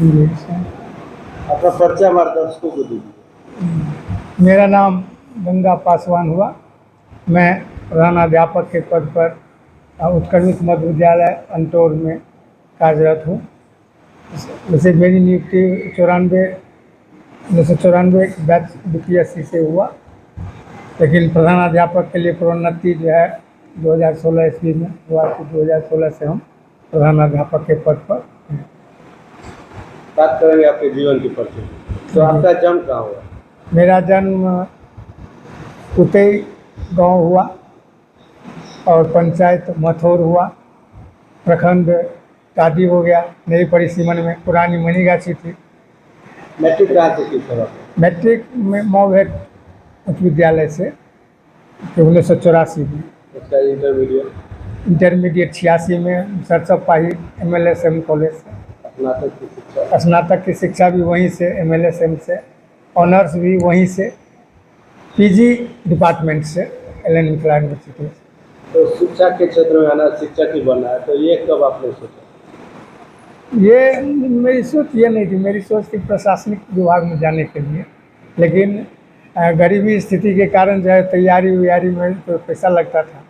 जी sir. अपना परिचय हमारे दर्शकों को दीजिए। मेरा नाम गंगा पासवान हुआ। मैं प्रधानाध्यापक के पद पर उत्क्रमित मध्य विद्यालय अंटोर में कार्यरत हूँ। वैसे मेरी नियुक्ति 1994 बैच BPSC से हुआ, लेकिन प्रधानाध्यापक के लिए प्रोन्नति जो है 2016 ईस्वी में हुआ। तो 2016 से हम प्रधानाध्यापक के पद पर हैं। बात करेंगे आपके जीवन की परिचय। तो आपका जन्म कहाँ हुआ? मेरा जन्म उतई गांव हुआ और पंचायत मथौर हुआ, प्रखंड कादी हो गया। नई परिसीमन में पुरानी मनीगाछी थी। मैट्रिक कहाँ से की सर? मैट्रिक में मौभेट उच्च विद्यालय से 1984 में। उसका इंटरमीडिएट? इंटरमीडिएट 86 में सरसपाही MLSM कॉलेज से। स्नातक की शिक्षा? स्नातक की शिक्षा भी वहीं से, MLSM से। ऑनर्स भी वहीं से, PG डिपार्टमेंट से, LN मिथिला यूनिवर्सिटी से। तो शिक्षा के क्षेत्र में आना, शिक्षक ही बनना है, तो ये कब आपने सोचा? ये मेरी सोच ये नहीं थी। मेरी सोच थी प्रशासनिक विभाग में जाने के लिए, लेकिन गरीबी स्थिति के कारण जो है तैयारी में तो पैसा लगता था,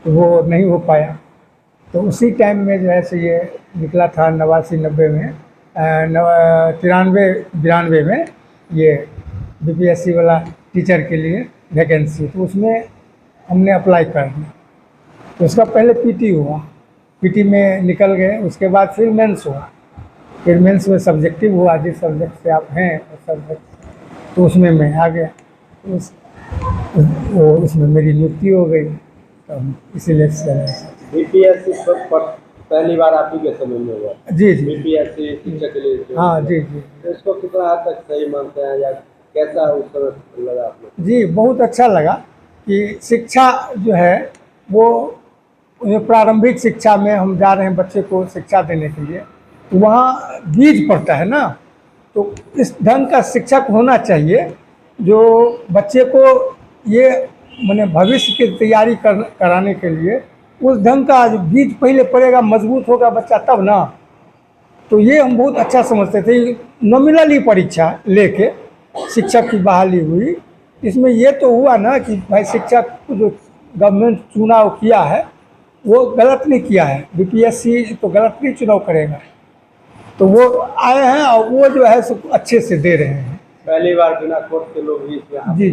तो वो नहीं हो पाया। तो उसी टाइम में जो है सो ये निकला था 89-90 में, 93-92 में ये BPSC वाला टीचर के लिए वैकेंसी, तो उसमें हमने अप्लाई कर दिया। तो उसका पहले PT हुआ, PT में निकल गए। उसके बाद फिर मेंस हुआ, फिर मेंस में सब्जेक्टिव हुआ। जिस सब्जेक्ट से आप हैं उस सब्जेक्ट, तो उसमें मैं आ गया। उसमें मेरी नियुक्ति हो गई, तो इसीलिए BPSC पर पहली बार आप ही के समय में हुआ? जी जी। BPSC शिक्षक के लिए? हाँ जी जी। तो इसको कितना हद तक सही मानते हैं, या कैसा उस समय लगा आपको? जी बहुत अच्छा लगा कि शिक्षा जो है वो प्रारंभिक शिक्षा में हम जा रहे हैं बच्चे को शिक्षा देने के लिए, तो वहाँ बीज पड़ता है ना। तो इस ढंग का शिक्षक होना चाहिए जो बच्चे को ये माने भविष्य की तैयारी कराने के लिए उस ढंग का बीज पहले पड़ेगा, मजबूत होगा बच्चा तब ना। तो ये हम बहुत अच्छा समझते थे। नॉमिनली परीक्षा लेके शिक्षक की बहाली हुई। इसमें ये तो हुआ ना कि भाई शिक्षक जो गवर्नमेंट चुनाव किया है वो गलत नहीं किया है। BPSC तो गलत नहीं चुनाव करेगा, तो वो आए हैं और वो जो है सब अच्छे से दे रहे हैं। पहली बार बिना कोर्स के लोग भी इसमें? जी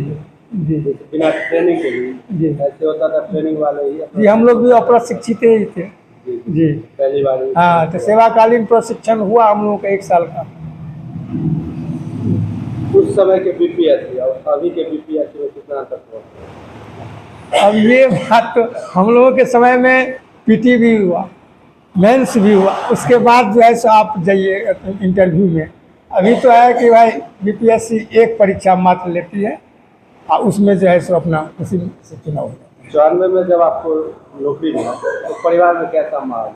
जी जी। बिना ट्रेनिंग के भी? जी ऐसे होता था ट्रेनिंग वाले ही? जी हम लोग भी अप्रशिक्षित ही थे जी। पहली बार? हाँ, तो सेवाकालीन प्रशिक्षण हुआ हम लोगों का 1 साल का। उस समय के BPSC और अभी के BPSC में कितना अंतर हुआ? अब ये बात तो हम लोगों के समय में PT भी हुआ, मेंस भी हुआ, उसके बाद जो है सो आप जाइए इंटरव्यू में। अभी तो है कि भाई BPSC एक परीक्षा मात्र लेती है और उसमें जो है सो अपना उसी से चुनाव होता है। 94 में जब आपको नौकरी मिला तो परिवार में कैसा माहौल?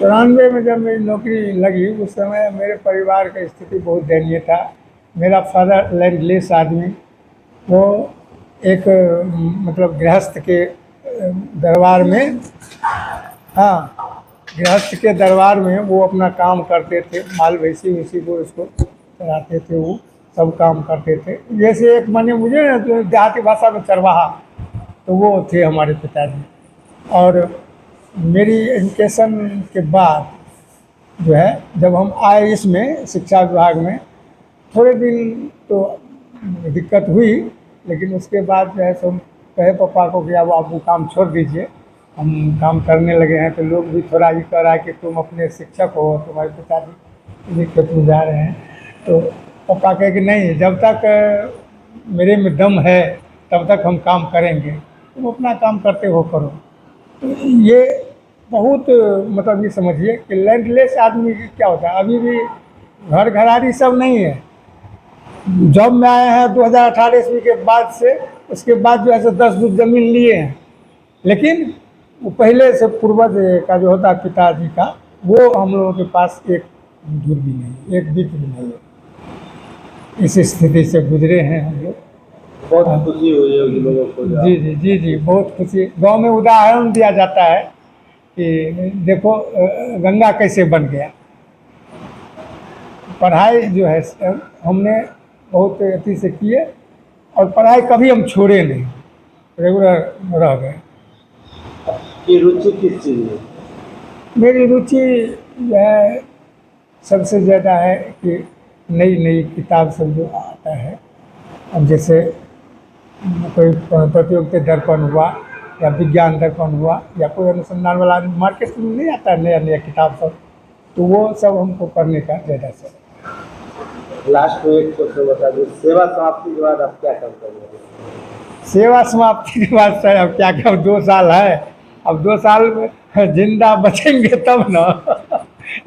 94 में जब मेरी नौकरी लगी उस समय मेरे परिवार का स्थिति बहुत दयनीय था। मेरा फादर लैंडलेस आदमी, वो एक मतलब गृहस्थ के दरबार में, हाँ गृहस्थ के दरबार में वो अपना काम करते थे। माल भैंसी उसी को इसको चलाते थे, वो सब काम करते थे। जैसे एक माने मुझे ना तो देहाती भाषा में चरवाहा, तो वो थे हमारे पिताजी। और मेरी एजुकेशन के बाद जो है जब हम आए इसमें शिक्षा विभाग में, थोड़े दिन तो दिक्कत हुई, लेकिन उसके बाद जो है सो कहे पापा को कि अब आप वो काम छोड़ दीजिए, हम काम करने लगे हैं। तो लोग भी थोड़ा ये कह रहा है कि तुम अपने शिक्षक हो, तुम्हारे पिताजी भी खेत में जा रहे हैं। तो पापा कहे कि नहीं, जब तक मेरे में दम है तब तक हम काम करेंगे, तुम अपना काम करते हो करो। तो ये बहुत मतलब ये समझिए कि लैंडलेस आदमी क्या होता है। अभी भी घर घरारी सब नहीं है। जॉब में आए हैं 2018 ईस्वी के बाद से, उसके बाद जो है सो 10 फुट जमीन लिए हैं, लेकिन वो पहले से पूर्वज का जो होता है पिताजी का, वो हम लोगों के पास एक दूर भी नहीं, एक बीट भी नहीं है। इस स्थिति से गुजरे हैं हम लोग। बहुत खुशी हुई होगी लोगों को? जी जी जी जी बहुत खुशी। गांव में उदाहरण दिया जाता है कि देखो गंगा कैसे बन गया। पढ़ाई जो है सर, हमने बहुत अति से किए और पढ़ाई कभी हम छोड़े नहीं, रेगुलर रह गए। की रुचि किस चीज़ में? मेरी रुचि जो है सबसे ज़्यादा है कि नई नई किताब सब जो आता है, अब जैसे कोई प्रतियोगिता दर्पण हुआ या विज्ञान दर्पण हुआ या कोई अनुसंधान वाला मार्केट में नहीं आता है नया नया किताब सब, तो वो सब हमको पढ़ने का ज़्यादा से। लास्ट में एक क्वेश्चन बता दो, सेवा समाप्ति के बाद आप क्या काम करेंगे? सेवा समाप्ति के बाद सर अब क्या क्या 2 साल है, अब 2 साल में जिंदा बचेंगे तब ना।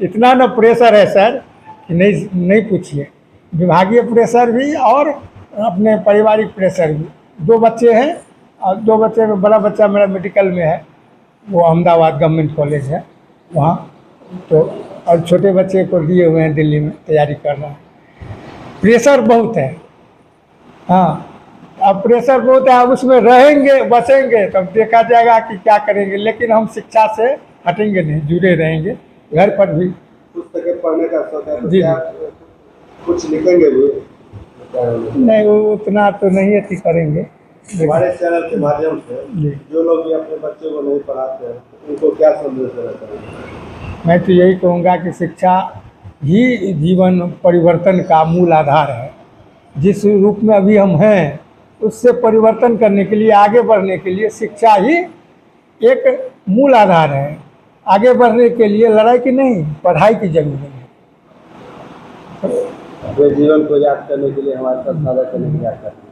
इतना ना प्रेशर है सर कि नहीं पूछिए, विभागीय प्रेशर भी और अपने पारिवारिक प्रेशर भी। 2 बच्चे हैं और 2 बच्चे में बड़ा बच्चा मेरा मेडिकल में है, वो अहमदाबाद गवर्नमेंट कॉलेज है वहाँ, तो और छोटे बच्चे को दिए हुए हैं दिल्ली में, तैयारी कर रहा है। प्रेशर बहुत है, हाँ अब प्रेशर बहुत है, अब उसमें रहेंगे बचेंगे तब देखा जाएगा कि क्या करेंगे, लेकिन हम शिक्षा से हटेंगे नहीं, जुड़े रहेंगे। घर पर भी पुस्तकें पढ़ने का शौक है तो जी। क्या कुछ लिखेंगे भी? नहीं वो उतना तो नहीं अति करेंगे, हमारे चैनल के माध्यम से जी। जो लोग भी अपने बच्चे को नहीं पढ़ाते हैं उनको क्या संदेश देना चाहेंगे? मैं तो यही कहूँगा कि शिक्षा ही जीवन परिवर्तन का मूल आधार है। जिस रूप में अभी हम हैं उससे परिवर्तन करने के लिए, आगे बढ़ने के लिए शिक्षा ही एक मूल आधार है। आगे बढ़ने के लिए लड़ाई की नहीं, पढ़ाई की जरूरत है। अपने जीवन को याद करने के लिए हमारे साथ साझा करने की याद करते हैं।